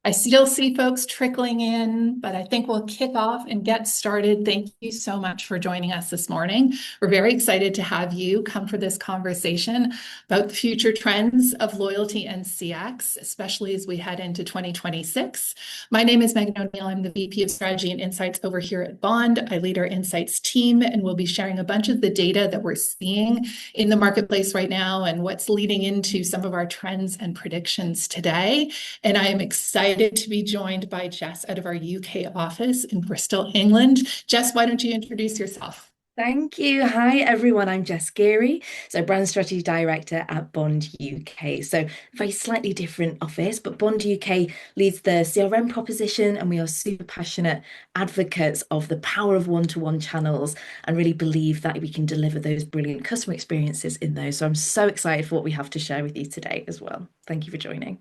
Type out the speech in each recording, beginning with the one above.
I still see folks trickling in, but I think we'll kick off and get started. Thank you so much for joining us this morning. We're very excited to have you come for this conversation about the future trends of loyalty and CX, especially as we head into 2026. My name is Megan O'Neill. I'm the VP of Strategy and Insights over here at Bond. I lead our Insights team, and we'll be sharing a bunch of the data that we're seeing in the marketplace right now and what's leading into some of our trends and predictions today. And I am excited to be joined by Jess out of our UK office in Bristol, England. Jess, why don't you introduce yourself? Thank you. Hi, everyone. I'm Jess Geary, so Brand Strategy Director at Bond UK. So, very slightly different office, but Bond UK leads the CRM proposition, and we are super passionate advocates of the power of one-to-one channels and really believe that we can deliver those brilliant customer experiences in those. So, I'm so excited for what we have to share with you today as well. Thank you for joining.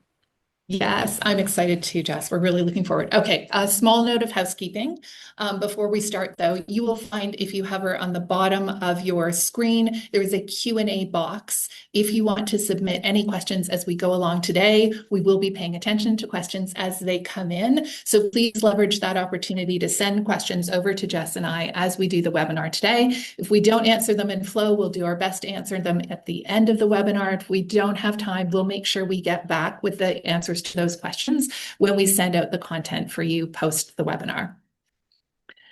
Yes, I'm excited too, Jess. We're really looking forward. Okay, a small note of housekeeping. Before we start, though, you will find if you hover on the bottom of your screen, there is a Q&A box. If you want to submit any questions as we go along today, we will be paying attention to questions as they come in. So please leverage that opportunity to send questions over to Jess and I as we do the webinar today. If we don't answer them in flow, we'll do our best to answer them at the end of the webinar. If we don't have time, we'll make sure we get back with the answers to those questions when we send out the content for you post the webinar.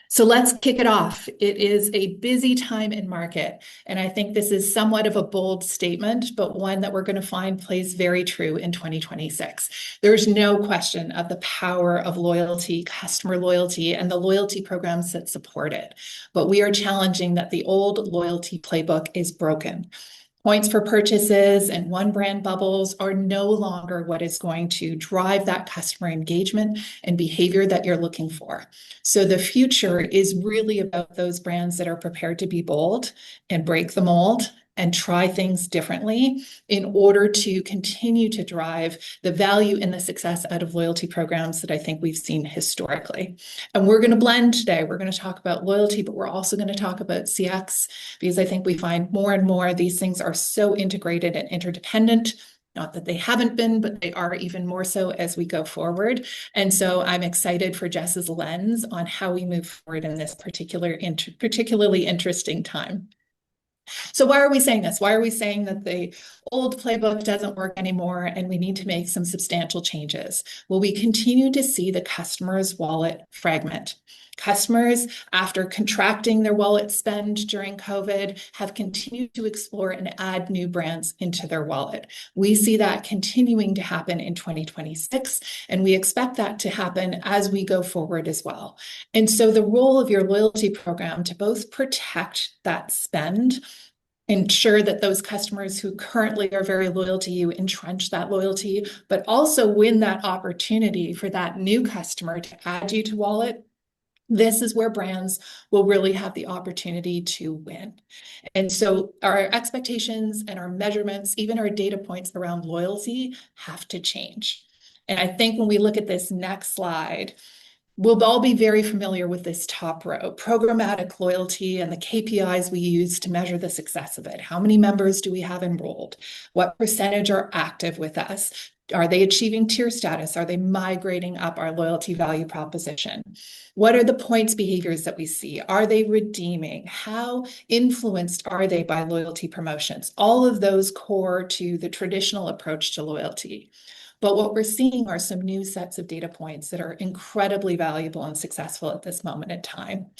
So let's kick it off. It is a busy time in market, and I think this is somewhat of a bold statement, but one that we're going to find plays very true in 2026. There's no question of the power of loyalty, customer loyalty, and the loyalty programs that support it. But we are challenging that the old loyalty playbook is broken. Points for purchases and one brand bubbles are no longer what is going to drive that customer engagement and behavior that you're looking for. So the future is really about those brands that are prepared to be bold and break the mold and try things differently in order to continue to drive the value and the success out of loyalty programs that I think we've seen historically. And we're going to blend today. We're going to talk about loyalty, but we're also going to talk about CX because I think we find more and more these things are so integrated and interdependent. Not that they haven't been, but they are even more so as we go forward. And so I'm excited for Jess's lens on how we move forward in this particularly interesting time. So why are we saying this? Why are we saying that the old playbook doesn't work anymore and we need to make some substantial changes? Well, we continue to see the customer's wallet fragment. Customers, after contracting their wallet spend during COVID, have continued to explore and add new brands into their wallet. We see that continuing to happen in 2026, and we expect that to happen as we go forward as well. And so the role of your loyalty program to both protect that spend, ensure that those customers who currently are very loyal to you entrench that loyalty, but also win that opportunity for that new customer to add you to wallet. This is where brands will really have the opportunity to win. And so our expectations and our measurements, even our data points around loyalty, have to change. And I think when we look at this next slide, we'll all be very familiar with this top row, programmatic loyalty and the KPIs we use to measure the success of it. How many members do we have enrolled? What percentage are active with us? Are they achieving tier status? Are they migrating up our loyalty value proposition? What are the points behaviors that we see? Are they redeeming? How influenced are they by loyalty promotions? All of those core to the traditional approach to loyalty. But what we're seeing are some new sets of data points that are incredibly valuable and successful at this moment in time.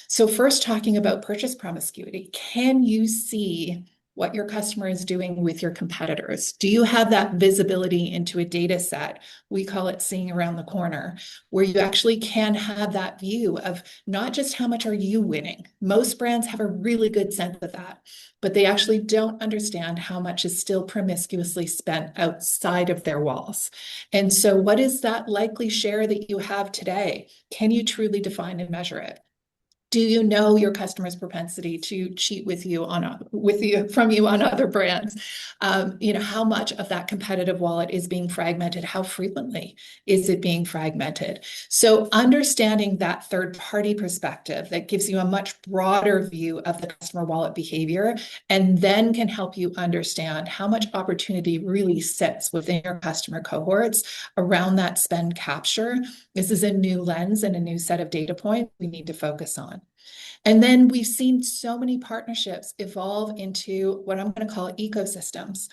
So first, talking about purchase promiscuity, can you see what your customer is doing with your competitors? Do you have that visibility into a data set? We call it seeing around the corner, where you actually can have that view of not just how much are you winning. Most brands have a really good sense of that, but they actually don't understand how much is still promiscuously spent outside of their walls. And so what is that likely share that you have today? Can you truly define and measure it? Do you know your customer's propensity to cheat with you from you on other brands? How much of that competitive wallet is being fragmented? How frequently is it being fragmented? So understanding that third-party perspective that gives you a much broader view of the customer wallet behavior, and then can help you understand how much opportunity really sits within your customer cohorts around that spend capture. This is a new lens and a new set of data points we need to focus on. And then we've seen so many partnerships evolve into what I'm going to call ecosystems.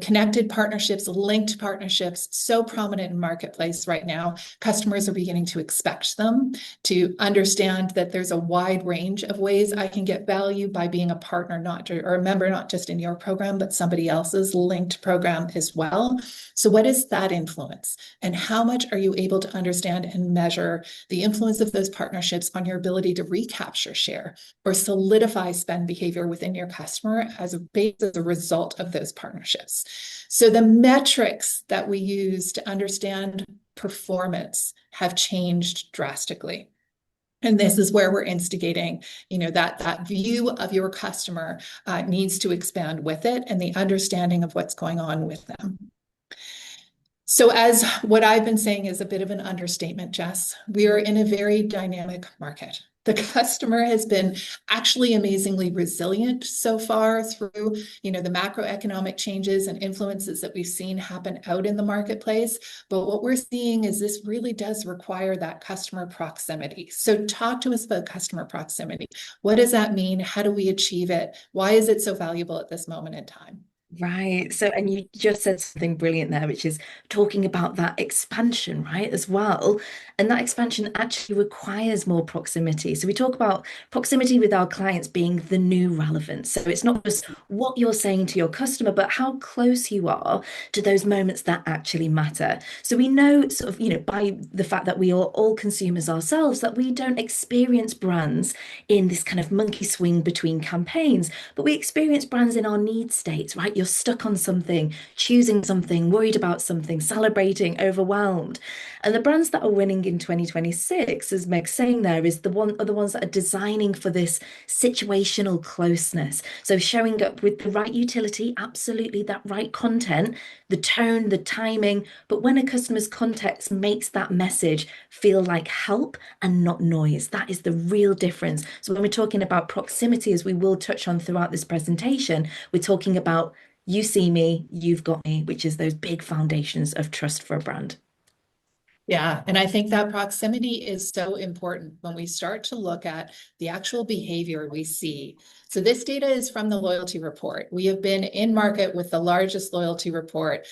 Connected partnerships, linked partnerships, so prominent in marketplace right now. Customers are beginning to expect them, to understand that there's a wide range of ways I can get value by being a partner, or a member, not just in your program, but somebody else's linked program as well. So what is that influence? And how much are you able to understand and measure the influence of those partnerships on your ability to recapture share or solidify spend behavior within your customer as a result of those partnerships? So the metrics that we use to understand performance have changed drastically. And this is where we're instigating, that view of your customer needs to expand with it, and the understanding of what's going on with them. So as what I've been saying is a bit of an understatement, Jess, we are in a very dynamic market. The customer has been actually amazingly resilient so far through, the macroeconomic changes and influences that we've seen happen out in the marketplace. But what we're seeing is this really does require that customer proximity. So talk to us about customer proximity. What does that mean? How do we achieve it? Why is it so valuable at this moment in time? Right. So, and you just said something brilliant there, which is talking about that expansion, right, as well. And that expansion actually requires more proximity. So, we talk about proximity with our clients being the new relevance. So, it's not just what you're saying to your customer, but how close you are to those moments that actually matter. So, we know, sort of, by the fact that we are all consumers ourselves, that we don't experience brands in this kind of monkey swing between campaigns, but we experience brands in our need states, right? You're stuck on something, choosing something, worried about something, celebrating, overwhelmed. And the brands that are winning in 2026, as Meg's saying there, are the ones that are designing for this situational closeness. So showing up with the right utility, absolutely that right content, the tone, the timing, but when a customer's context makes that message feel like help and not noise, that is the real difference. So when we're talking about proximity, as we will touch on throughout this presentation, we're talking about you see me, you've got me, which is those big foundations of trust for a brand. Yeah, and I think that proximity is so important when we start to look at the actual behavior we see. So this data is from the loyalty report. We have been in market with the largest loyalty report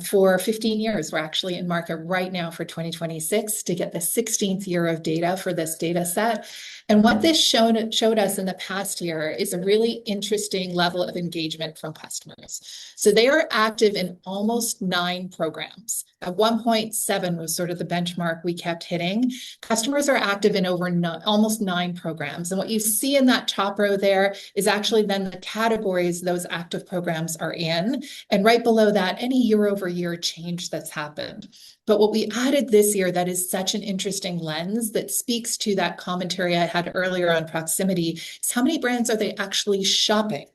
for 15 years. We're actually in market right now for 2026 to get the 16th year of data for this data set. And what this showed us in the past year is a really interesting level of engagement from customers. So they are active in almost 9 programs. At 1.7 was sort of the benchmark we kept hitting. Customers are active in almost 9 programs. And what you see in that top row there is actually then the categories those active programs are in. And right below that, any year-over-year change that's happened. But what we added this year that is such an interesting lens that speaks to that commentary I had earlier on proximity is how many brands are they actually shopping?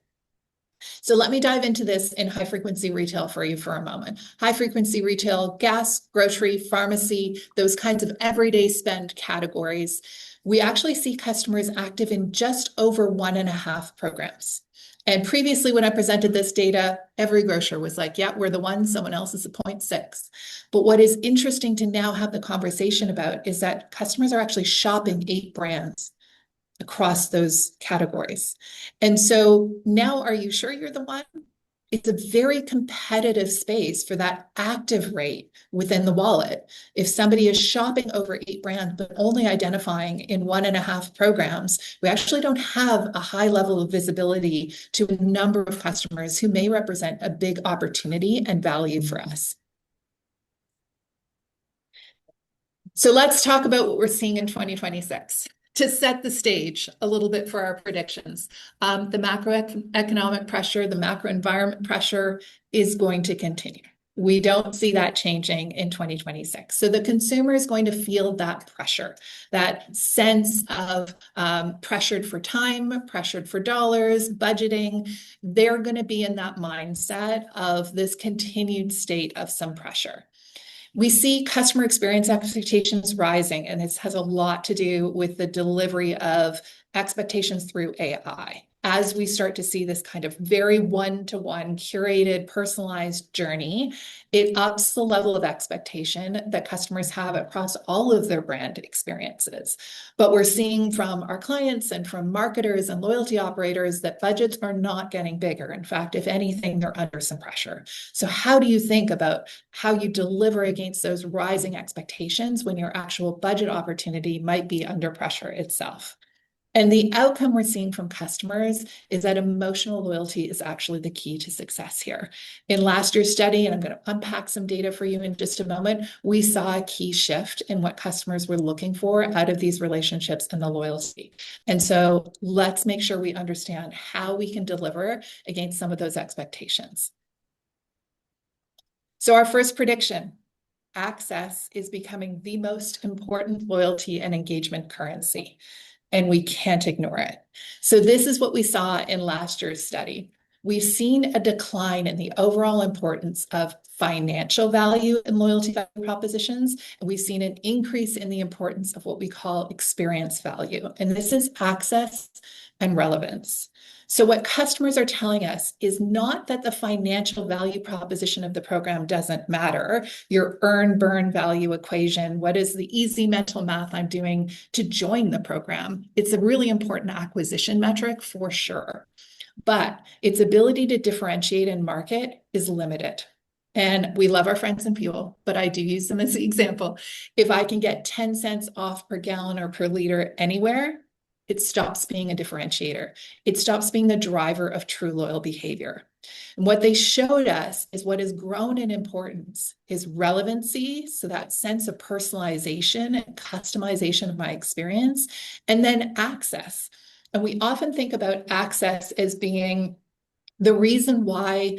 So let me dive into this in high frequency retail for you for a moment. High frequency retail, gas, grocery, pharmacy, those kinds of everyday spend categories. We actually see customers active in just over 1.5 programs. And previously, when I presented this data, every grocer was like, yeah, we're the one, someone else is a 0.6. But what is interesting to now have the conversation about is that customers are actually shopping 8 brands across those categories. And so now, are you sure you're the one? It's a very competitive space for that active rate within the wallet. If somebody is shopping over 8 brands, but only identifying in 1.5 programs, we actually don't have a high level of visibility to a number of customers who may represent a big opportunity and value for us. So let's talk about what we're seeing in 2026. To set the stage a little bit for our predictions, the macroeconomic pressure, the macro environment pressure is going to continue. We don't see that changing in 2026. So the consumer is going to feel that pressure, that sense of pressured for time, pressured for dollars, budgeting. They're going to be in that mindset of this continued state of some pressure. We see customer experience expectations rising, and this has a lot to do with the delivery of expectations through AI. As we start to see this kind of very one-to-one curated, personalized journey, it ups the level of expectation that customers have across all of their brand experiences. But we're seeing from our clients and from marketers and loyalty operators that budgets are not getting bigger. In fact, if anything, they're under some pressure. So how do you think about how you deliver against those rising expectations when your actual budget opportunity might be under pressure itself? And the outcome we're seeing from customers is that emotional loyalty is actually the key to success here. In last year's study, and I'm going to unpack some data for you in just a moment, we saw a key shift in what customers were looking for out of these relationships and the loyalty. And so let's make sure we understand how we can deliver against some of those expectations. So our first prediction, access is becoming the most important loyalty and engagement currency, and we can't ignore it. So this is what we saw in last year's study. We've seen a decline in the overall importance of financial value in loyalty value propositions, and we've seen an increase in the importance of what we call experience value, and this is access and relevance. So what customers are telling us is not that the financial value proposition of the program doesn't matter, your earn burn value equation, what is the easy mental math I'm doing to join the program? It's a really important acquisition metric for sure, but its ability to differentiate and market is limited. And we love our friends in fuel, but I do use them as an example. If I can get 10 cents off per gallon or per liter anywhere, it stops being a differentiator. It stops being the driver of true loyal behavior. And what they showed us is what has grown in importance is relevancy, so that sense of personalization and customization of my experience, and then access. And we often think about access as being the reason why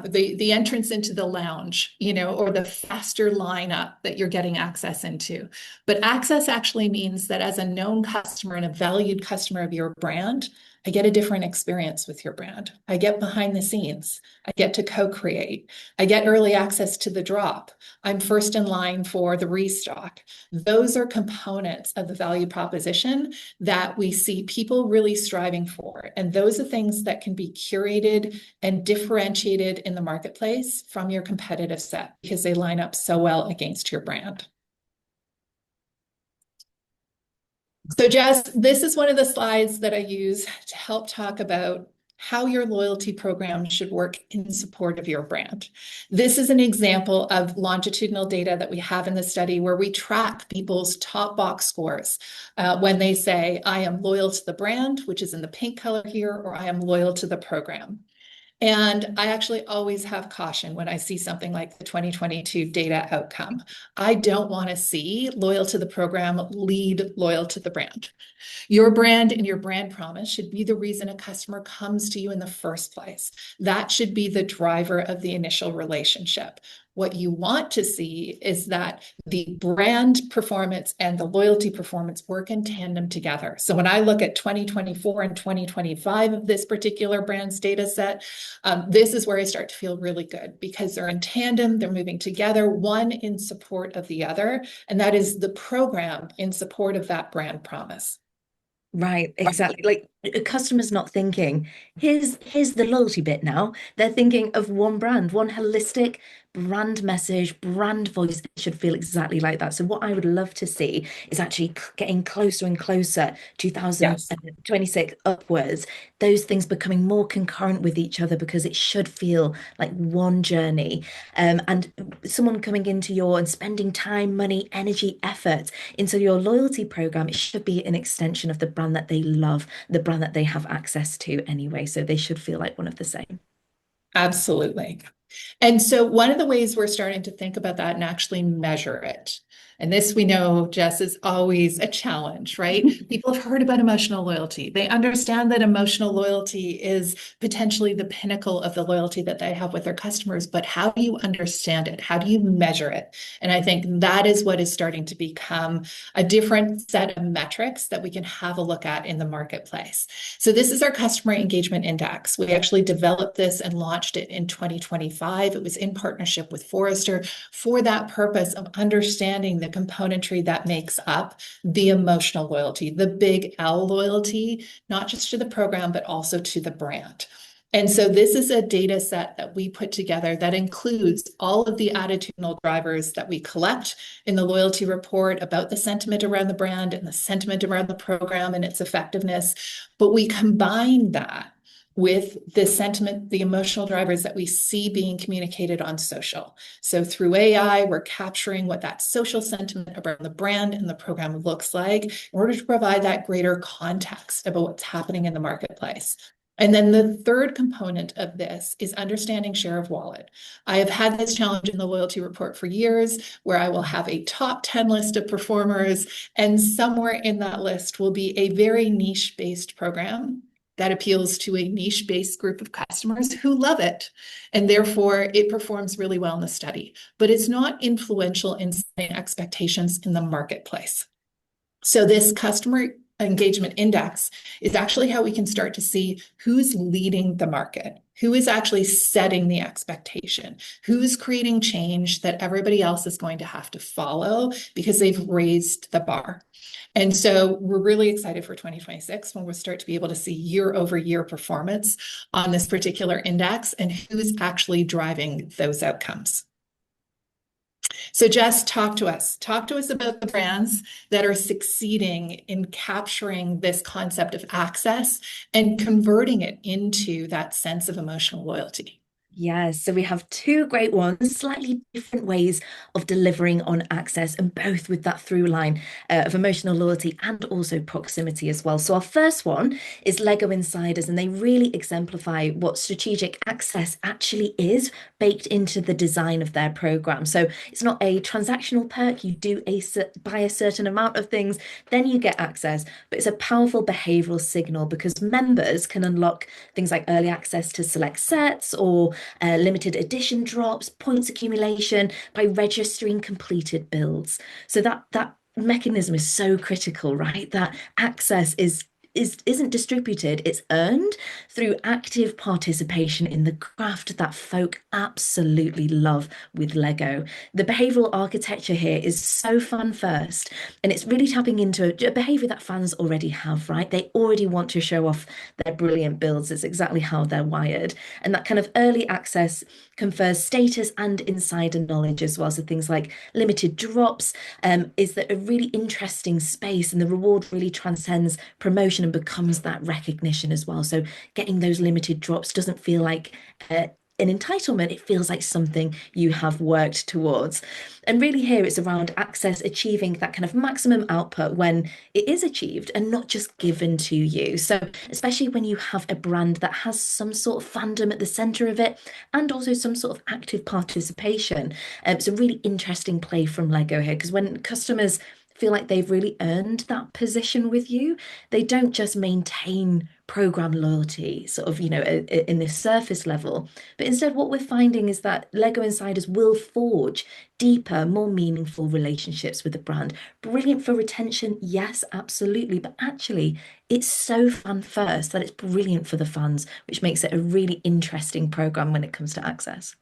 the entrance into the lounge, or the faster lineup that you're getting access into. But access actually means that as a known customer and a valued customer of your brand, I get a different experience with your brand. I get behind the scenes. I get to co-create. I get early access to the drop. I'm first in line for the restock. Those are components of the value proposition that we see people really striving for. And those are things that can be curated and differentiated in the marketplace from your competitive set because they line up so well against your brand. So Jess, this is one of the slides that I use to help talk about how your loyalty program should work in support of your brand. This is an example of longitudinal data that we have in the study where we track people's top box scores when they say, I am loyal to the brand, which is in the pink color here, or I am loyal to the program. And I actually always have caution when I see something like the 2022 data outcome. I don't want to see loyal to the program lead loyal to the brand. Your brand and your brand promise should be the reason a customer comes to you in the first place. That should be the driver of the initial relationship. What you want to see is that the brand performance and the loyalty performance work in tandem together. So when I look at 2024 and 2025 of this particular brand's data set, this is where I start to feel really good because they're in tandem, they're moving together, one in support of the other, and that is the program in support of that brand promise. Right, exactly. Like a customer's not thinking, here's the loyalty bit now. They're thinking of one brand, one holistic brand message, brand voice. It should feel exactly like that. So what I would love to see is actually getting closer and closer, Yes. 2026 upwards, those things becoming more concurrent with each other because it should feel like one journey. And someone coming into your and spending time, money, energy, effort into your loyalty program, it should be an extension of the brand that they love, the brand that they have access to anyway. So they should feel like one of the same. Absolutely. And so one of the ways we're starting to think about that and actually measure it, and this we know, Jess, is always a challenge, right? People have heard about emotional loyalty. They understand that emotional loyalty is potentially the pinnacle of the loyalty that they have with their customers, but how do you understand it? How do you measure it? And I think that is what is starting to become a different set of metrics that we can have a look at in the marketplace. So this is our customer engagement index. We actually developed this and launched it in 2025. It was in partnership with Forrester for that purpose of understanding the componentry that makes up the emotional loyalty, the big L loyalty, not just to the program, but also to the brand. And so this is a data set that we put together that includes all of the attitudinal drivers that we collect in the loyalty report about the sentiment around the brand and the sentiment around the program and its effectiveness. But we combine that with the sentiment, the emotional drivers that we see being communicated on social. So through AI, we're capturing what that social sentiment around the brand and the program looks like in order to provide that greater context about what's happening in the marketplace. And then the third component of this is understanding share of wallet. I have had this challenge in the loyalty report for years where I will have a top 10 list of performers, and somewhere in that list will be a very niche-based program that appeals to a niche-based group of customers who love it. And therefore, it performs really well in the study, but it's not influential in setting expectations in the marketplace. So this customer engagement index is actually how we can start to see who's leading the market, who is actually setting the expectation, who's creating change that everybody else is going to have to follow because they've raised the bar. And so we're really excited for 2026 when we'll start to be able to see year over year performance on this particular index and who's actually driving those outcomes. So Jess, talk to us. Talk to us about the brands that are succeeding in capturing this concept of access and converting it into that sense of emotional loyalty. Yes, so we have two great ones, slightly different ways of delivering on access, and both with that through line of emotional loyalty and also proximity as well. So, our first one is Lego Insiders, and they really exemplify what strategic access actually is baked into the design of their program. So, it's not a transactional perk, you do buy a certain amount of things, then you get access, but it's a powerful behavioral signal because members can unlock things like early access to select sets or limited edition drops, points accumulation by registering completed builds. So that mechanism is so critical, right? That access isn't distributed, it's earned through active participation in the craft that folk absolutely love with Lego. The behavioral architecture here is so fun first, and it's really tapping into a behavior that fans already have, right? They already want to show off their brilliant builds. It's exactly how they're wired. And that kind of early access confers status and insider knowledge as well. So things like limited drops is that a really interesting space, and the reward really transcends promotion and becomes that recognition as well. So getting those limited drops doesn't feel like an entitlement, it feels like something you have worked towards. And really, here it's around access achieving that kind of maximum output when it is achieved and not just given to you. So, especially when you have a brand that has some sort of fandom at the center of it and also some sort of active participation. It's a really interesting play from Lego here because when customers feel like they've really earned that position with you, they don't just maintain program loyalty sort of, in this surface level, but instead what we're finding is that Lego Insiders will forge deeper, more meaningful relationships with the brand. Brilliant for retention, yes, absolutely, but actually it's so fan first that it's brilliant for the fans, which makes it a really interesting program when it comes to access.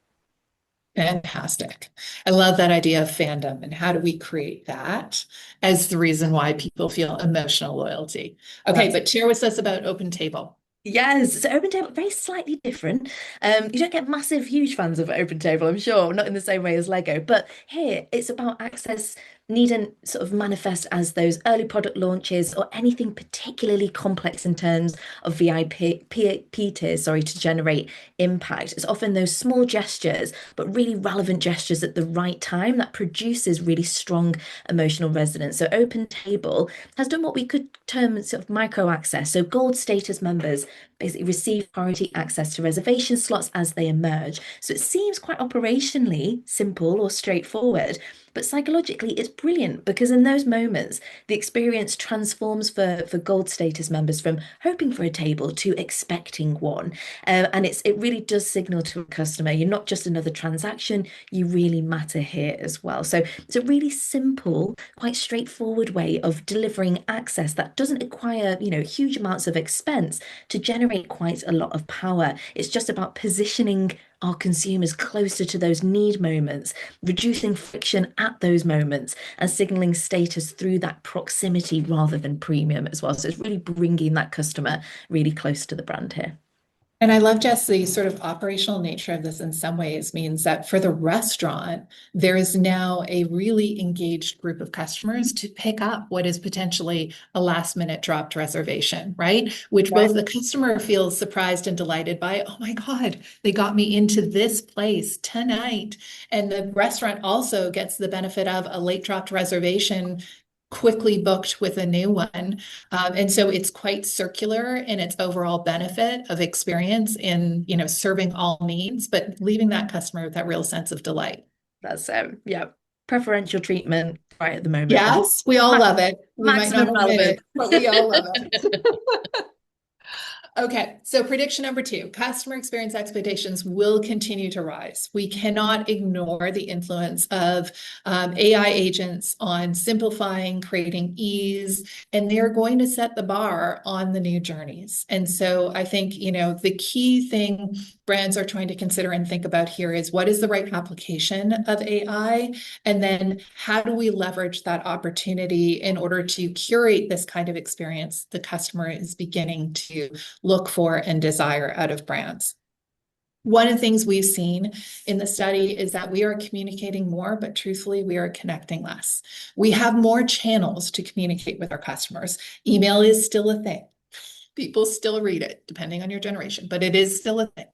Fantastic. I love that idea of fandom and how do we create that as the reason why people feel emotional loyalty. Okay, but share with us about Open Table. Yes, so Open Table, very slightly different. You don't get massive, huge fans of Open Table, I'm sure, not in the same way as Lego. But here, it's about access needn't sort of manifest as those early product launches or anything particularly complex in terms of VIP tiers, sorry, to generate impact. It's often those small gestures, but really relevant gestures at the right time that produces really strong emotional resonance. So Open Table has done what we could term sort of micro access. So gold status members basically receive priority access to reservation slots as they emerge. So it seems quite operationally simple or straightforward, but psychologically it's brilliant because in those moments, the experience transforms for gold status members from hoping for a table to expecting one. And it really does signal to a customer, you're not just another transaction, you really matter here as well. So it's a really simple, quite straightforward way of delivering access that doesn't require, huge amounts of expense to generate quite a lot of power. It's just about positioning our consumers closer to those need moments, reducing friction at those moments, and signaling status through that proximity rather than premium as well. So it's really bringing that customer really close to the brand here. And I love, Jess, the sort of operational nature of this in some ways means that for the restaurant, there is now a really engaged group of customers to pick up what is potentially a last minute dropped reservation, right? Which Right. both the customer feels surprised and delighted by, oh my God, they got me into this place tonight. And the restaurant also gets the benefit of a late dropped reservation quickly booked with a new one. And so it's quite circular in its overall benefit of experience in, serving all needs, but leaving that customer with that real sense of delight. That's yeah, preferential treatment right at the moment. The Yes, we all love it. We might maximum not admit relevance. it, but we all love it. Okay, so prediction number two, customer experience expectations will continue to rise. We cannot ignore the influence of AI agents on simplifying, creating ease, and they're going to set the bar on the new journeys. And so I think, the key thing brands are trying to consider and think about here is what is the right application of AI? And then how do we leverage that opportunity in order to curate this kind of experience the customer is beginning to look for and desire out of brands? One of the things we've seen in the study is that we are communicating more, but truthfully, we are connecting less. We have more channels to communicate with our customers. Email is still a thing. People still read it, depending on your generation, but it is still a thing.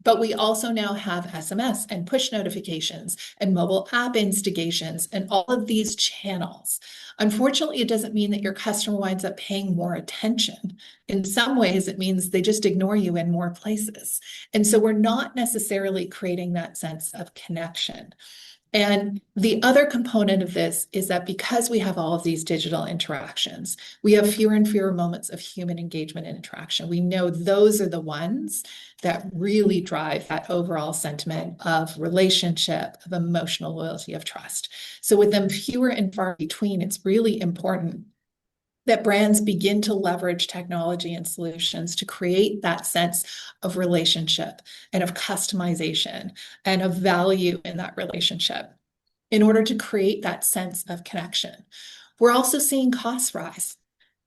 But we also now have SMS and push notifications and mobile app instigations and all of these channels. Unfortunately, it doesn't mean that your customer winds up paying more attention. In some ways, it means they just ignore you in more places. And so we're not necessarily creating that sense of connection. And the other component of this is that because we have all of these digital interactions, we have fewer and fewer moments of human engagement and interaction. We know those are the ones that really drive that overall sentiment of relationship, of emotional loyalty, of trust. So with them fewer and far between, it's really important that brands begin to leverage technology and solutions to create that sense of relationship and of customization and of value in that relationship in order to create that sense of connection. We're also seeing costs rise,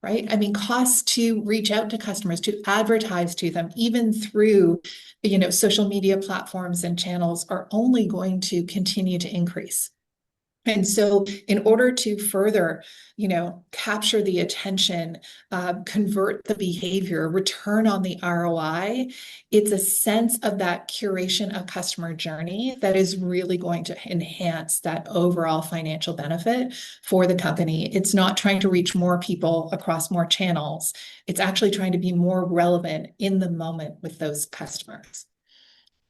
right? I mean, costs to reach out to customers, to advertise to them, even through, social media platforms and channels are only going to continue to increase. And so in order to further, capture the attention, convert the behavior, return on the ROI, it's a sense of that curation of customer journey that is really going to enhance that overall financial benefit for the company. It's not trying to reach more people across more channels. It's actually trying to be more relevant in the moment with those customers.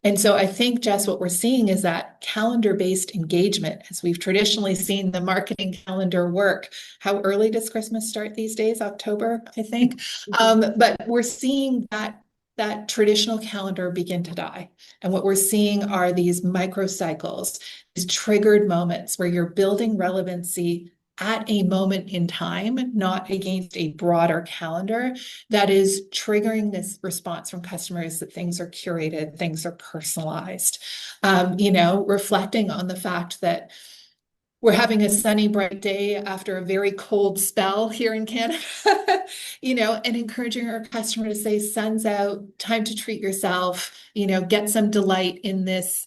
And so I think, Jess, what we're seeing is that calendar-based engagement, as we've traditionally seen the marketing calendar work. How early does Christmas start these days? October, I think. But we're seeing that traditional calendar begin to die. And what we're seeing are these microcycles, these triggered moments where you're building relevancy at a moment in time, not against a broader calendar, that is triggering this response from customers that things are curated, things are personalized. Reflecting on the fact that we're having a sunny, bright day after a very cold spell here in Canada, and encouraging our customer to say, sun's out, time to treat yourself, get some delight in this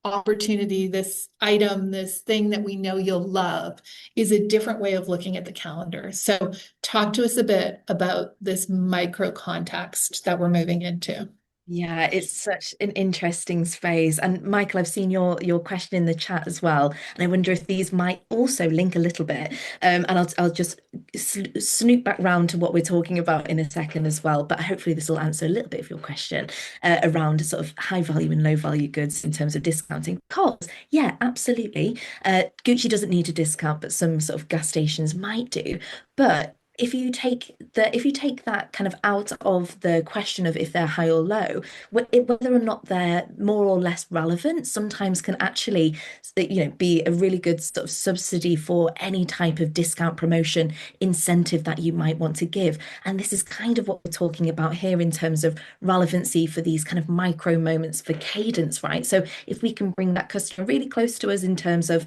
opportunity, this item, this thing that we know you'll love is a different way of looking at the calendar. So talk to us a bit about this micro context that we're moving into. Yeah, it's such an interesting space. And Michael, I've seen your question in the chat as well, and I wonder if these might also link a little bit. And I'll just snoop back round to what we're talking about in a second as well. But hopefully this will answer a little bit of your question around sort of high value and low value goods in terms of discounting. Because yeah, absolutely. Gucci doesn't need to discount, but some sort of gas stations might do. But if you take that kind of out of the question of if they're high or low, whether or not they're more or less relevant, sometimes can actually, be a really good sort of subsidy for any type of discount promotion incentive that you might want to give. And this is kind of what we're talking about here in terms of relevancy for these kind of micro moments for cadence, right? So if we can bring that customer really close to us in terms of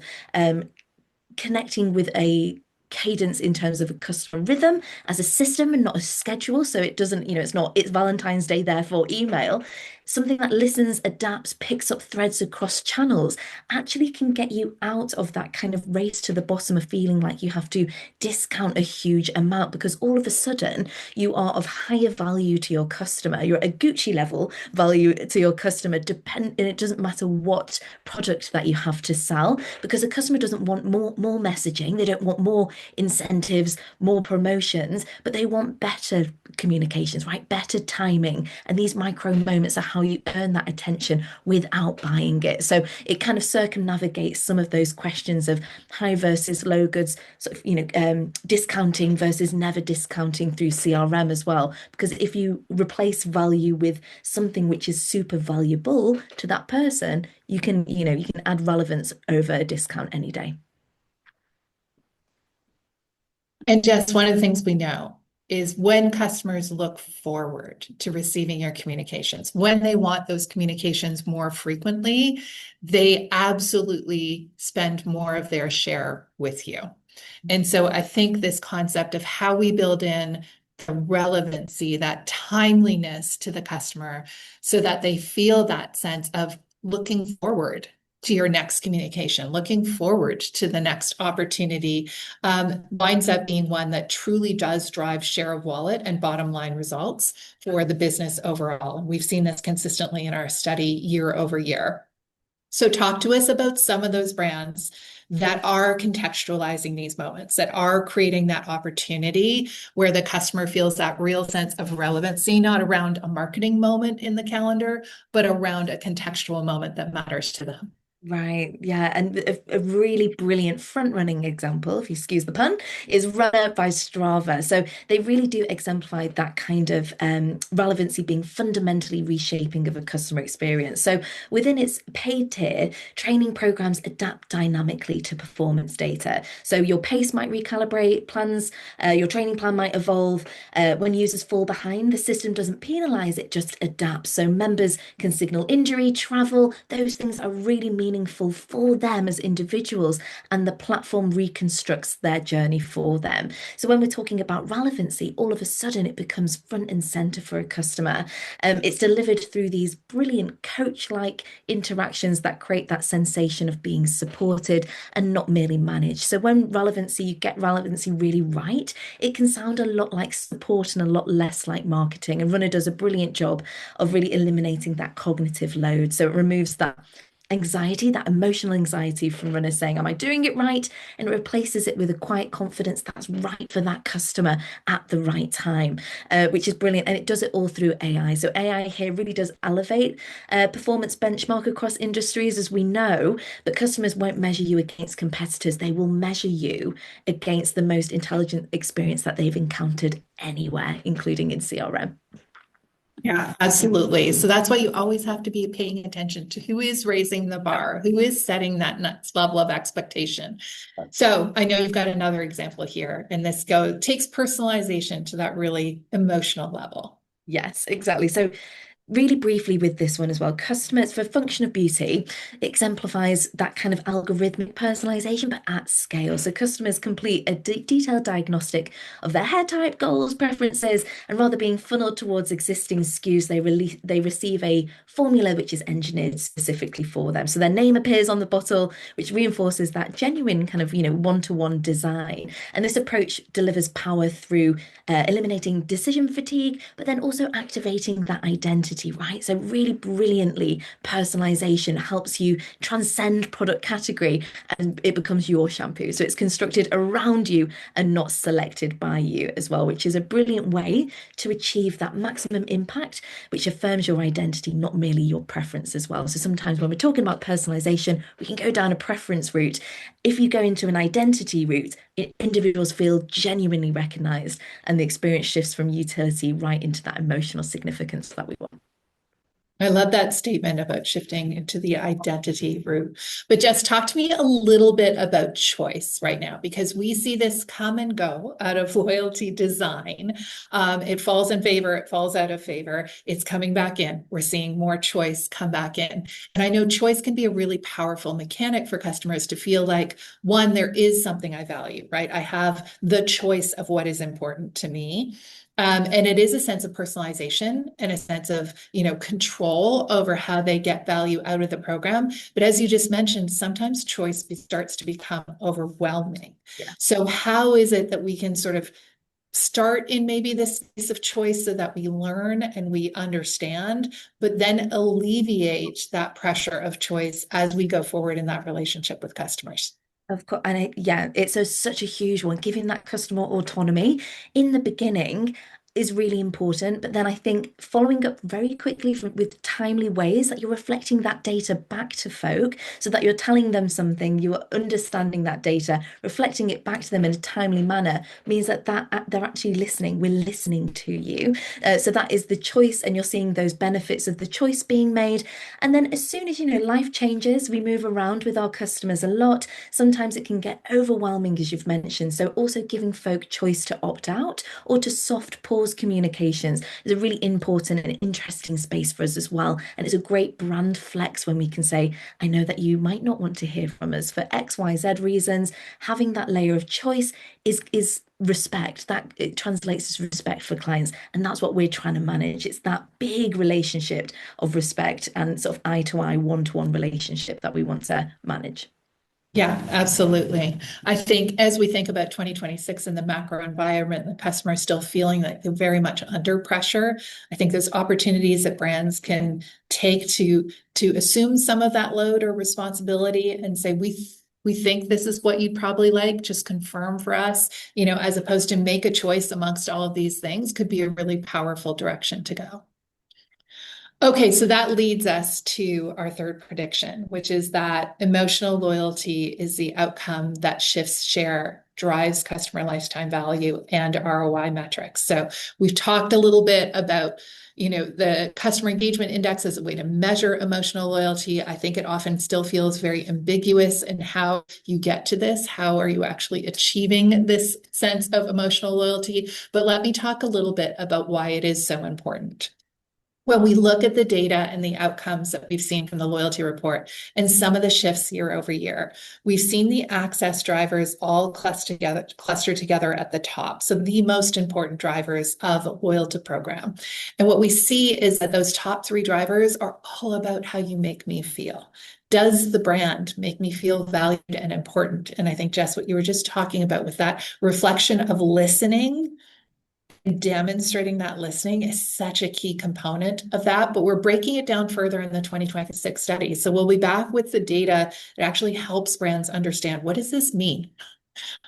connecting with a cadence in terms of a customer rhythm as a system and not a schedule. So it doesn't, it's Valentine's Day, therefore email. Something that listens, adapts, picks up threads across channels actually can get you out of that kind of race to the bottom of feeling like you have to discount a huge amount because all of a sudden you are of higher value to your customer. You're at a Gucci level value to your customer, and it doesn't matter what product that you have to sell because a customer doesn't want more messaging. They don't want more incentives, more promotions, but they want better communications, right? Better timing. And these micro moments are how you earn that attention without buying it. So it kind of circumnavigates some of those questions of high versus low goods, sort of, discounting versus never discounting through CRM as well. Because if you replace value with something which is super valuable to that person, you can add relevance over a discount any day. And just one of the things we know is when customers look forward to receiving your communications, when they want those communications more frequently, they absolutely spend more of their share with you. And so I think this concept of how we build in the relevancy, that timeliness to the customer so that they feel that sense of looking forward to your next communication, looking forward to the next opportunity, winds up being one that truly does drive share of wallet and bottom line results for the business overall. And we've seen this consistently in our study year over year. So talk to us about some of those brands that are contextualizing these moments, that are creating that opportunity where the customer feels that real sense of relevancy, not around a marketing moment in the calendar, but around a contextual moment that matters to them. Right, yeah, and a really brilliant front-running example, if you excuse the pun, is Runner by Strava. So they really do exemplify that kind of relevancy being fundamentally reshaping of a customer experience. So within its paid tier, training programs adapt dynamically to performance data. So your pace might recalibrate, your training plan might evolve. When users fall behind, the system doesn't penalize, it just adapts. So members can signal injury, travel, those things are really meaningful for them as individuals, and the platform reconstructs their journey for them. So when we're talking about relevancy, all of a sudden it becomes front and center for a customer. It's delivered through these brilliant coach-like interactions that create that sensation of being supported and not merely managed. So when you get relevancy really right, it can sound a lot like support and a lot less like marketing. And Runner does a brilliant job of really eliminating that cognitive load. So it removes that anxiety, that emotional anxiety from runners saying, am I doing it right? And it replaces it with a quiet confidence that's right for that customer at the right time, which is brilliant. And it does it all through AI. So AI here really does elevate performance benchmark across industries, as we know, but customers won't measure you against competitors. They will measure you against the most intelligent experience that they've encountered anywhere, including in CRM. Yeah, absolutely. So that's why you always have to be paying attention to who is raising the bar, who is setting that next level of expectation. So I know you've got another example here, and this takes personalization to that really emotional level. Yes, exactly. So really briefly with this one as well, customers for function of beauty exemplifies that kind of algorithmic personalization, but at scale. So customers complete a detailed diagnostic of their hair type, goals, preferences, and rather being funneled towards existing SKUs, they receive a formula which is engineered specifically for them. So their name appears on the bottle, which reinforces that genuine kind of, one-to-one design. And this approach delivers power through eliminating decision fatigue, but then also activating that identity identity, right? So really brilliantly, personalization helps you transcend product category and it becomes your shampoo. So it's constructed around you and not selected by you as well, which is a brilliant way to achieve that maximum impact, which affirms your identity, not merely your preference as well. So sometimes when we're talking about personalization, we can go down a preference route. If you go into an identity route, individuals feel genuinely recognized and the experience shifts from utility right into that emotional significance that we want. I love that statement about shifting into the identity route. But Jess, talk to me a little bit about choice right now, because we see this come and go out of loyalty design. It falls in favor, it falls out of favor. It's coming back in. We're seeing more choice come back in. And I know choice can be a really powerful mechanic for customers to feel like, one, there is something I value, right? I have the choice of what is important to me. And it is a sense of personalization and a sense of, control over how they get value out of the program. But as you just mentioned, sometimes choice starts to become overwhelming. Yeah. So how is it that we can sort of start in maybe this space of choice so that we learn and we understand, but then alleviate that pressure of choice as we go forward in that relationship with customers? Of course, and it's such a huge one. Giving that customer autonomy in the beginning is really important. But then I think following up very quickly with timely ways that you're reflecting that data back to folk so that you're telling them something, you're understanding that data, reflecting it back to them in a timely manner means that they're actually listening. We're listening to you. So that is the choice, and you're seeing those benefits of the choice being made. And then as soon as life changes, we move around with our customers a lot. Sometimes it can get overwhelming, as you've mentioned. So also giving folk choice to opt out or to soft pause communications is a really important and interesting space for us as well. And it's a great brand flex when we can say, I know that you might not want to hear from us for XYZ reasons. Having that layer of choice is respect. That it translates as respect for clients. And that's what we're trying to manage. It's that big relationship of respect and sort of eye to eye, one-to-one relationship that we want to manage. Yeah, absolutely. I think as we think about 2026 and the macro environment, the customer is still feeling like they're very much under pressure. I think there's opportunities that brands can take to assume some of that load or responsibility and say, we think this is what you'd probably like, just confirm for us, as opposed to make a choice amongst all of these things could be a really powerful direction to go. Okay, so that leads us to our third prediction, which is that emotional loyalty is the outcome that shifts share, drives customer lifetime value, and ROI metrics. So we've talked a little bit about, the customer engagement index as a way to measure emotional loyalty. I think it often still feels very ambiguous in how you get to this. How are you actually achieving this sense of emotional loyalty? But let me talk a little bit about why it is so important. When we look at the data and the outcomes that we've seen from the loyalty report and some of the shifts year over year, we've seen the access drivers all cluster together at the top. So the most important drivers of a loyalty program. And what we see is that those top three drivers are all about how you make me feel. Does the brand make me feel valued and important? And I think, Jess, what you were just talking about with that reflection of listening and demonstrating that listening is such a key component of that, but we're breaking it down further in the 2026 study. So we'll be back with the data that actually helps brands understand, what does this mean?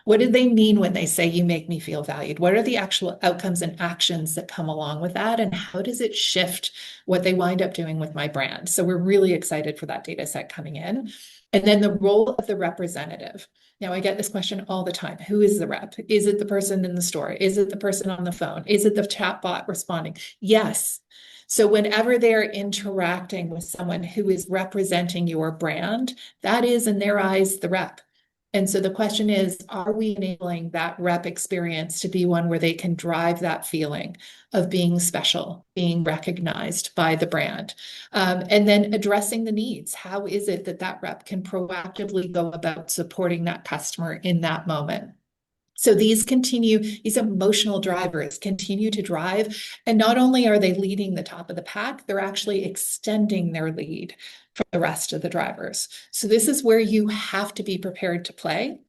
What do they mean when they say you make me feel valued? What are the actual outcomes and actions that come along with that? And how does it shift what they wind up doing with my brand? So we're really excited for that data set coming in. And then the role of the representative. Now, I get this question all the time. Who is the rep? Is it the person in the store? Is it the person on the phone? Is it the chatbot responding? Yes. So whenever they're interacting with someone who is representing your brand, that is in their eyes the rep. And so the question is, are we enabling that rep experience to be one where they can drive that feeling of being special, being recognized by the brand? And then addressing the needs. How is it that that rep can proactively go about supporting that customer in that moment? So these emotional drivers continue to drive. And not only are they leading the top of the pack, they're actually extending their lead from the rest of the drivers. So this is where you have to be prepared to play.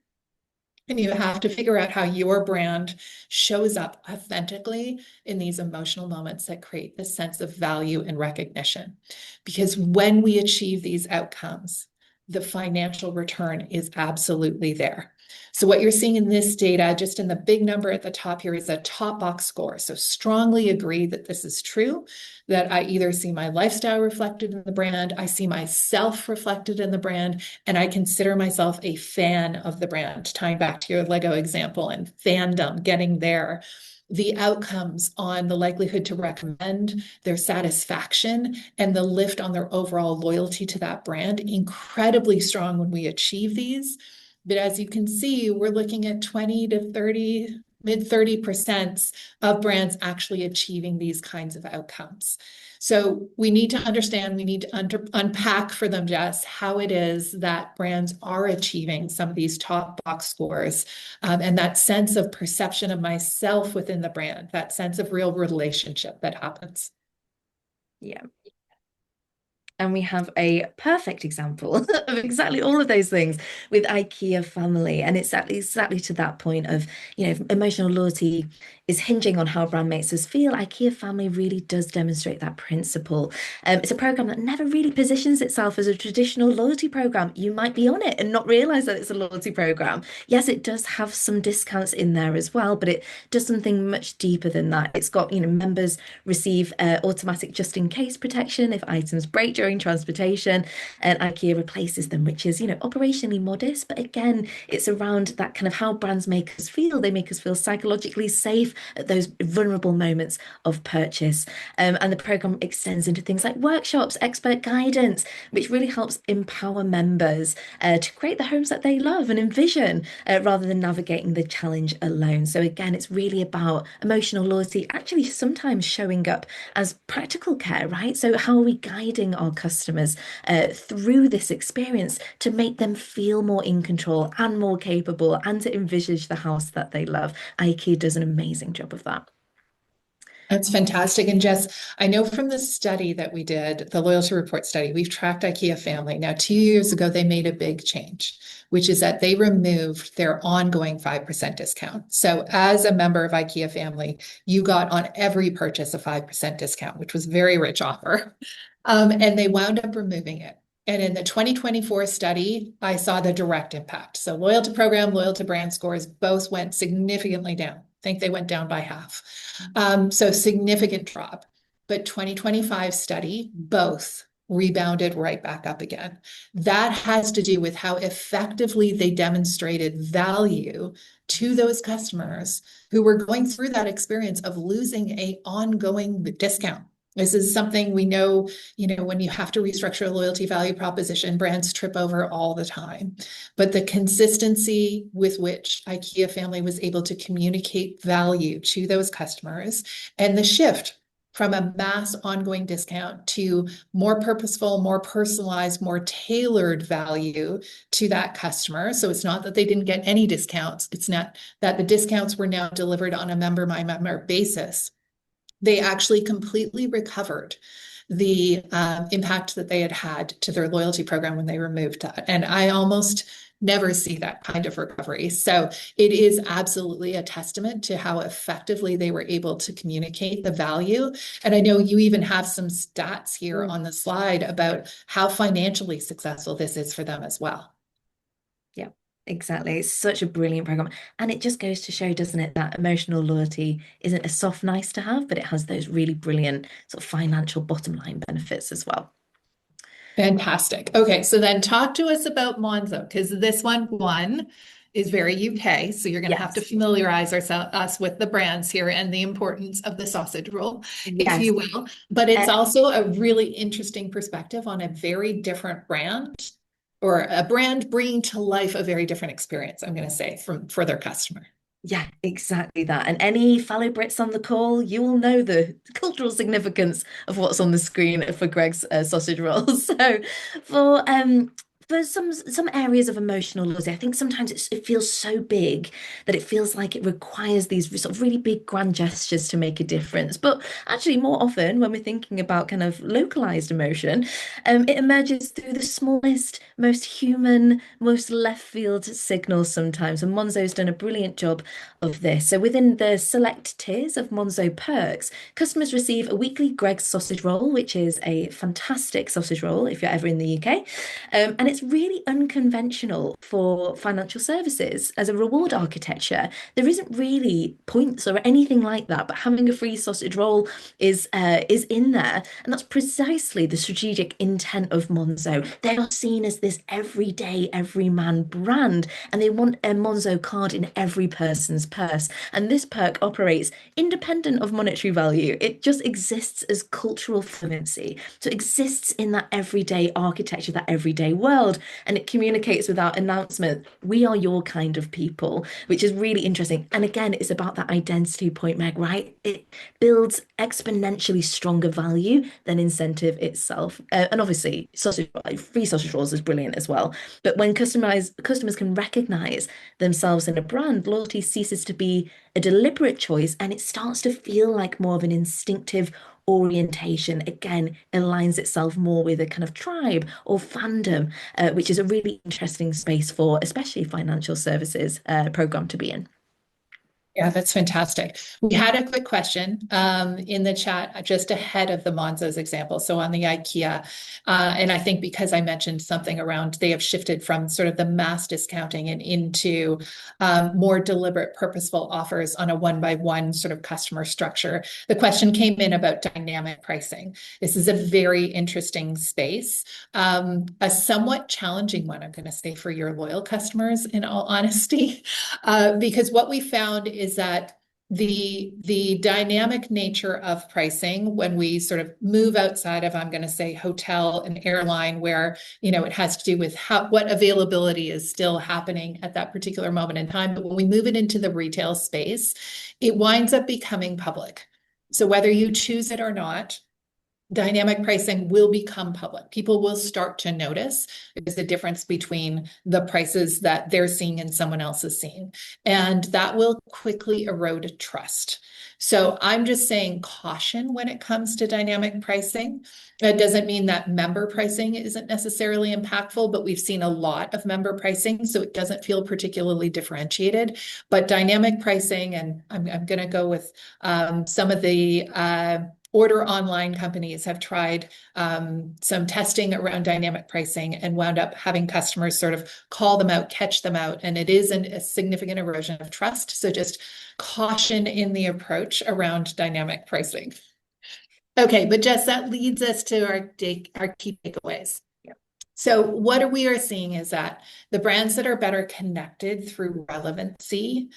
And you have to figure out how your brand shows up authentically in these emotional moments that create this sense of value and recognition. Because when we achieve these outcomes, the financial return is absolutely there. So, what you're seeing in this data, just in the big number at the top here, is a top box score. So, strongly agree that this is true, that I either see my lifestyle reflected in the brand, I see myself reflected in the brand, and I consider myself a fan of the brand, tying back to your Lego example and fandom, getting there. The outcomes on the likelihood to recommend, their satisfaction, and the lift on their overall loyalty to that brand, incredibly strong when we achieve these. But as you can see, we're looking at 20 to 30, mid 30% of brands actually achieving these kinds of outcomes. So we need to understand, we need to unpack for them, Jess, how it is that brands are achieving some of these top box scores, and that sense of perception of myself within the brand, that sense of real relationship that happens. Yeah. And we have a perfect example of exactly all of those things with IKEA Family. And it's exactly to that point of, emotional loyalty is hinging on how a brand makes us feel. IKEA Family really does demonstrate that principle. It's a program that never really positions itself as a traditional loyalty program. You might be on it and not realize that it's a loyalty program. Yes, it does have some discounts in there as well, but it does something much deeper than that. It's got, members receive automatic just in case protection if items break during transportation, and IKEA replaces them, which is, operationally modest. But again, it's around that kind of how brands make us feel. They make us feel psychologically safe at those vulnerable moments of purchase. And the program extends into things like workshops, expert guidance, which really helps empower members to create the homes that they love and envision rather than navigating the challenge alone. So again, it's really about emotional loyalty, actually sometimes showing up as practical care, right? So how are we guiding our customers through this experience to make them feel more in control and more capable and to envisage the house that they love? IKEA does an amazing job of that. That's fantastic. And Jess, I know from the study that we did, the loyalty report study, we've tracked IKEA Family. Now, 2 years ago, they made a big change, which is that they removed their ongoing 5% discount. So, as a member of IKEA Family, you got on every purchase a 5% discount, which was a very rich offer. And they wound up removing it. And in the 2024 study, I saw the direct impact. So, loyalty program, loyalty brand scores both went significantly down. I think they went down by half. So significant drop. But 2025 study, both rebounded right back up again. That has to do with how effectively they demonstrated value to those customers who were going through that experience of losing a ongoing discount. This is something we know, when you have to restructure a loyalty value proposition, brands trip over all the time. But the consistency with which IKEA Family was able to communicate value to those customers and the shift from a mass ongoing discount to more purposeful, more personalized, more tailored value to that customer. So it's not that they didn't get any discounts. It's not that the discounts were now delivered on a member by member basis. They actually completely recovered the impact that they had had to their loyalty program when they removed that. And I almost never see that kind of recovery. So it is absolutely a testament to how effectively they were able to communicate the value. And I know you even have some stats here on the slide about how financially successful this is for them as well. Yeah, exactly. It's such a brilliant program. And it just goes to show, doesn't it, that emotional loyalty isn't a soft nice to have, but it has those really brilliant sort of financial bottom line benefits as well. Fantastic. Okay, so then talk to us about Monzo, because this one is very UK. So you're going to have to Yes. familiarize us with the brands here and the importance of the sausage roll, if Yes. you will. But it's also a really interesting perspective on a very different brand, or a brand bringing to life a very different experience, I'm going to say, for their customer. Yeah, exactly that. And any fellow Brits on the call, you will know the cultural significance of what's on the screen for Greg's sausage rolls. So for for some areas of emotional loyalty, I think sometimes it feels so big that it feels like it requires these sort of really big grand gestures to make a difference. But actually, more often when we're thinking about kind of localized emotion, it emerges through the smallest, most human, most left field signals sometimes. And Monzo's done a brilliant job of this. So within the select tiers of Monzo perks, customers receive a weekly Greg's sausage roll, which is a fantastic sausage roll if you're ever in the UK. And it's really unconventional for financial services as a reward architecture. There isn't really points or anything like that, but having a free sausage roll is in there, and that's precisely the strategic intent of Monzo. They are seen as this everyday, everyman brand, and they want a Monzo card in every person's purse. And this perk operates independent of monetary value. It just exists as cultural fluency. So it exists in that everyday architecture, that everyday world, and it communicates without announcement. We are your kind of people, which is really interesting. And again, it's about that identity point, Meg, right? It builds exponentially stronger value than incentive itself. And obviously, free sausage rolls is brilliant as well. But when customers can recognize themselves in a brand, loyalty ceases to be a deliberate choice and it starts to feel like more of an instinctive orientation. Again, aligns itself more with a kind of tribe or fandom, which is a really interesting space for especially financial services program to be in. Yeah, that's fantastic. We had a quick question in the chat just ahead of the Monzo's example. So on the IKEA, and I think because I mentioned something around they have shifted from sort of the mass discounting and into more deliberate, purposeful offers on a one-by-one sort of customer structure. The question came in about dynamic pricing. This is a very interesting space, a somewhat challenging one, I'm going to say, for your loyal customers, in all honesty. Because what we found is that the dynamic nature of pricing, when we sort of move outside of, I'm going to say, hotel and airline, where it has to do with what availability is still happening at that particular moment in time, but when we move it into the retail space, it winds up becoming public. So whether you choose it or not, dynamic pricing will become public. People will start to notice there's a difference between the prices that they're seeing and someone else is seeing. And that will quickly erode trust. So I'm just saying caution when it comes to dynamic pricing. That doesn't mean that member pricing isn't necessarily impactful, but we've seen a lot of member pricing, so it doesn't feel particularly differentiated. But dynamic pricing, and I'm going to go with some of the order online companies have tried some testing around dynamic pricing and wound up having customers sort of call them out, catch them out, and it is a significant erosion of trust. So just caution in the approach around dynamic pricing. Okay, but Jess, that leads us to our key takeaways. So what we are seeing is that the brands that are better connected through relevancy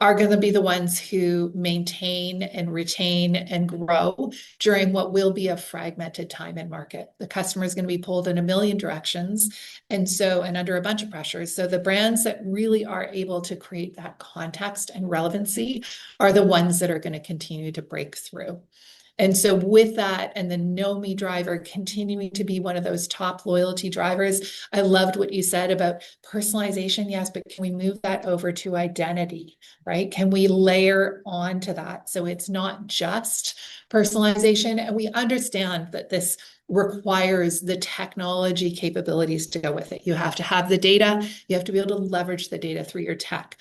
are going to be the ones who maintain and retain and grow during what will be a fragmented time in market. The customer is going to be pulled in a million directions and under a bunch of pressures. So the brands that really are able to create that context and relevancy are the ones that are going to continue to break through. And so with that and the Know Me driver continuing to be one of those top loyalty drivers, I loved what you said about personalization. Yes, but can we move that over to identity, right? Can we layer onto that? So it's not just personalization. And we understand that this requires the technology capabilities to go with it. You have to have the data. You have to be able to leverage the data through your tech.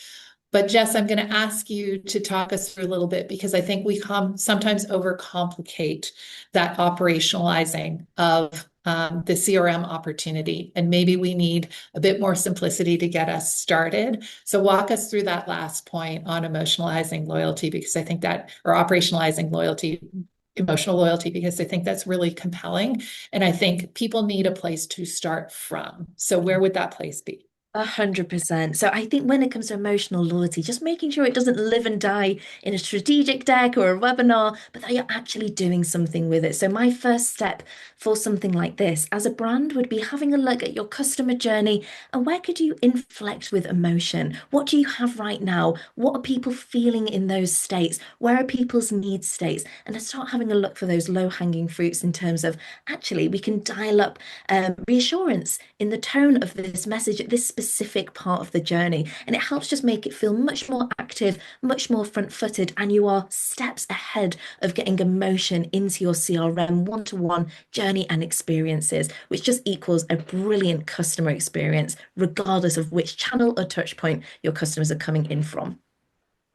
But Jess, I'm going to ask you to talk us through a little bit because I think we sometimes overcomplicate that operationalizing of the CRM opportunity. And maybe we need a bit more simplicity to get us started. So walk us through that last point on emotionalizing loyalty, because I think that, or operationalizing loyalty, emotional loyalty, because I think that's really compelling. And I think people need a place to start from. So where would that place be? 100%. So I think when it comes to emotional loyalty, just making sure it doesn't live and die in a strategic deck or a webinar, but that you're actually doing something with it. So my first step for something like this as a brand would be having a look at your customer journey and where could you inflect with emotion? What do you have right now? What are people feeling in those states? Where are people's need states? And then start having a look for those low-hanging fruits in terms of actually we can dial up reassurance in the tone of this message at this specific part of the journey. And it helps just make it feel much more active, much more front-footed, and you are steps ahead of getting emotion into your CRM one-to-one journey and experiences, which just equals a brilliant customer experience, regardless of which channel or touch point your customers are coming in from.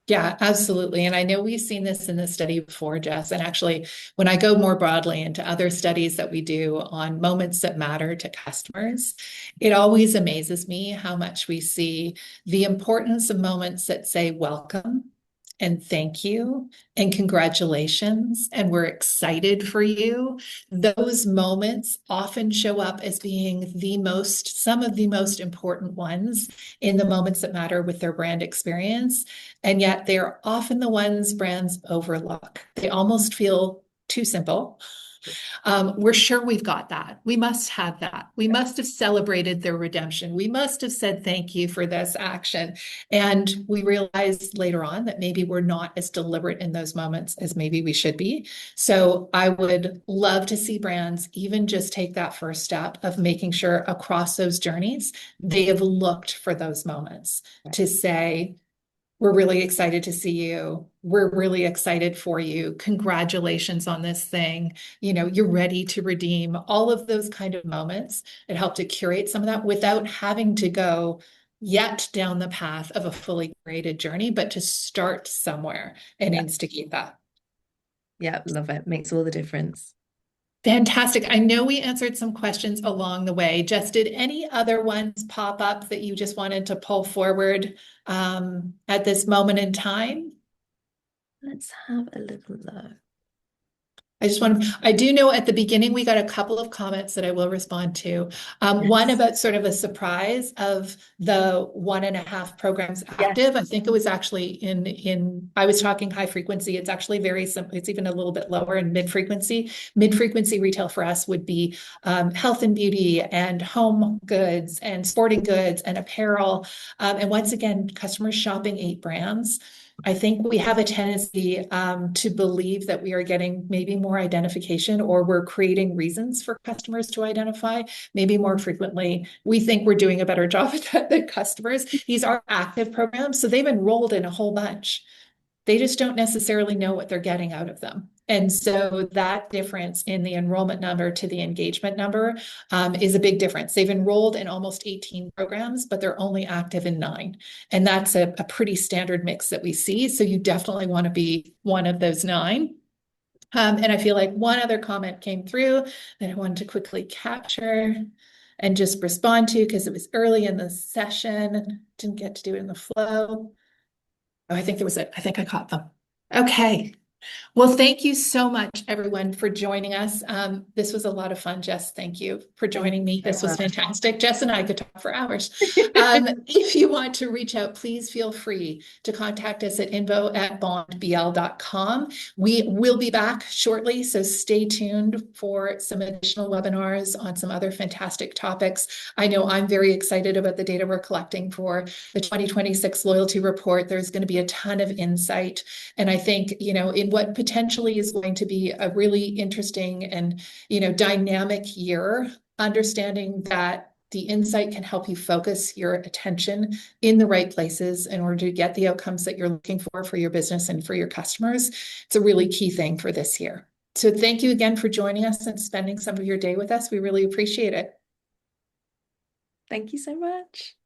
Yeah, absolutely. And I know we've seen this in the study before, Jess. And actually, when I go more broadly into other studies that we do on moments that matter to customers, it always amazes me how much we see the importance of moments that say welcome and thank you and congratulations and we're excited for you. Those moments often show up as being some of the most important ones in the moments that matter with their brand experience. And yet they're often the ones brands overlook. They almost feel too simple. We're sure we've got that. We must have that. We must have celebrated their redemption. We must have said thank you for this action. And we realized later on that maybe we're not as deliberate in those moments as maybe we should be. So I would love to see brands even just take that first step of making sure across those journeys, they have looked for those moments to say, we're really excited to see you. We're really excited for you. Congratulations on this thing. You're ready to redeem all of those kind of moments. It helped to curate some of that without having to go yet down the path of a fully created journey, but to start somewhere and Yeah, instigate that. yeah, love it. Makes all the difference. Fantastic. I know we answered some questions along the way. Jess, did any other ones pop up that you just wanted to pull forward at this moment in time? Let's have a little look. I do know at the beginning we got a couple of comments that I will respond to. One Yes. about sort of a surprise of the 1.5 programs Yes. active. I think it was actually I was talking high frequency. It's actually very simple. It's even a little bit lower in mid frequency. Mid frequency retail for us would be health and beauty and home goods and sporting goods and apparel. And once again, customers shopping 8 brands. I think we have a tendency to believe that we are getting maybe more identification or we're creating reasons for customers to identify maybe more frequently. We think we're doing a better job at that than customers. These are active programs, so they've enrolled in a whole bunch. They just don't necessarily know what they're getting out of them. And so that difference in the enrollment number to the engagement number is a big difference. They've enrolled in almost 18 programs, but they're only active in 9. And that's a pretty standard mix that we see. So you definitely want to be one of those 9. And I feel like one other comment came through that I wanted to quickly capture and just respond to because it was early in the session. Didn't get to do it in the flow. Oh, I think I think I caught them. Okay. Well, thank you so much, everyone, for joining us. This was a lot of fun, Jess. Thank you for Thank joining me. you This so was much. fantastic. Jess and I could talk for hours. If you want to reach out, please feel free to contact us at info@bondbl.com. We will be back shortly, so stay tuned for some additional webinars on some other fantastic topics. I know I'm very excited about the data we're collecting for the 2026 loyalty report. There's going to be a ton of insight. And I think, in what potentially is going to be a really interesting and, dynamic year, understanding that the insight can help you focus your attention in the right places in order to get the outcomes that you're looking for your business and for your customers. It's a really key thing for this year. So thank you again for joining us and spending some of your day with us. We really appreciate it. Thank you so much.